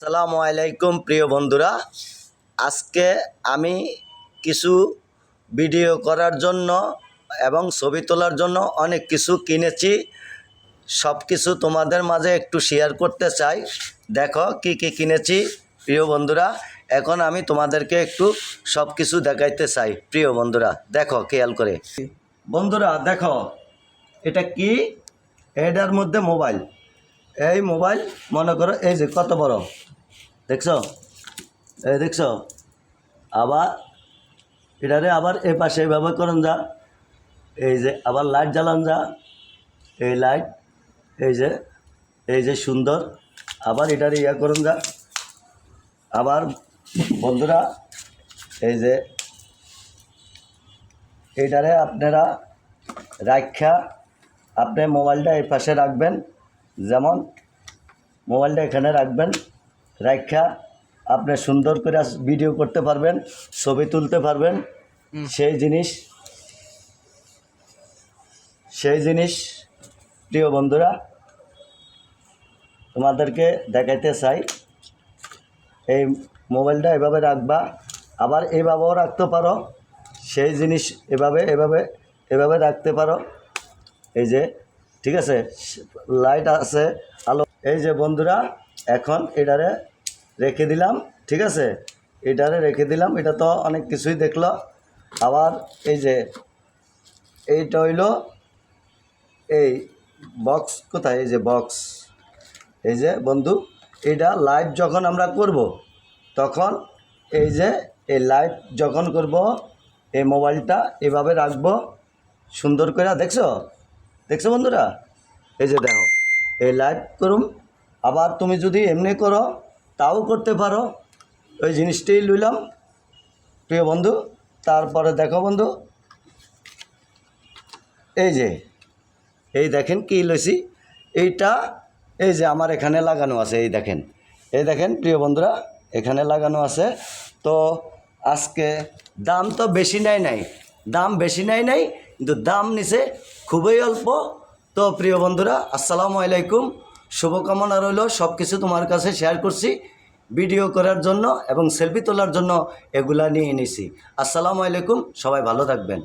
আসসালামু আলাইকুম প্রিয় বন্ধুরা, আজকে আমি কিছু ভিডিও করার জন্য এবং ছবি তোলার জন্য অনেক কিছু কিনেছি। সব কিছু তোমাদের মাঝে একটু শেয়ার করতে চাই। দেখো কি কি কিনেছি প্রিয় বন্ধুরা। এখন আমি তোমাদেরকে একটু সব কিছু দেখাইতে চাই। প্রিয় বন্ধুরা দেখো খেয়াল করে। বন্ধুরা দেখো এটা কি, এটার মধ্যে মোবাইল। এই মোবাইল মনে করো এই যে কত বড়, দেখছো? এই দেখছো? আবার এটারে আবার এই পাশে এইভাবে করেন যা, এই যে আবার লাইট জ্বালান যা, এই লাইট, এই যে সুন্দর। আবার এটারে ইয়া করুন যা। আবার বন্ধুরা এই যে এইটারে আপনারা রাখা, আপনি মোবাইলটা এই পাশে রাখবেন, যেমন মোবাইলটা এখানে রাখবেন, রাখা আপনি সুন্দর করে ভিডিও করতে পারবেন, ছবি তুলতে পারবেন। সেই জিনিস প্রিয় বন্ধুরা তোমাদেরকে দেখাইতে চাই। এই মোবাইলটা এভাবে রাখবা, আবার এইভাবেও রাখতে পারো। সেই জিনিস এভাবে রাখতে পারো। এই যে ঠিক আছে, লাইট আছে, আলো। এই যে বন্ধুরা এখন এটারে রেখে দিলাম, ঠিক আছে, এটারে রেখে দিলাম। এটা তো অনেক কিছুই দেখলো। আবার এই যে এইটা হইলো এই বক্স, কোথায়? এই যে বক্স, এই যে বন্ধু এটা লাইভ যখন আমরা করব তখন এই যে এই লাইভ যখন করব এই মোবাইলটা এভাবে রাখবো সুন্দর করে। দেখছো বন্ধুরা? এই যে দেখো এই লাইভ করুম। আবার তুমি যদি এমনি করো তাও করতে পারো। ওই জিনিসটাই লইলাম প্রিয় বন্ধু। তারপরে দেখো বন্ধু, এই যে এই দেখেন কি লইছি, এইটা এই যে আমার এখানে লাগানো আছে। এই দেখেন প্রিয় বন্ধুরা, এখানে লাগানো আছে। তো আজকে দাম তো বেশি নেয় নাই, কিন্তু দাম নিছে খুবই অল্প। তো প্রিয় বন্ধুরা আসসালামু আলাইকুম, শুভকামনা রইল। সব কিছু তোমার কাছে শেয়ার করছি ভিডিও করার জন্য এবং সেলফি তোলার জন্য এগুলা নিয়ে নিছি। আসসালামু আলাইকুম, সবাই ভালো থাকবেন।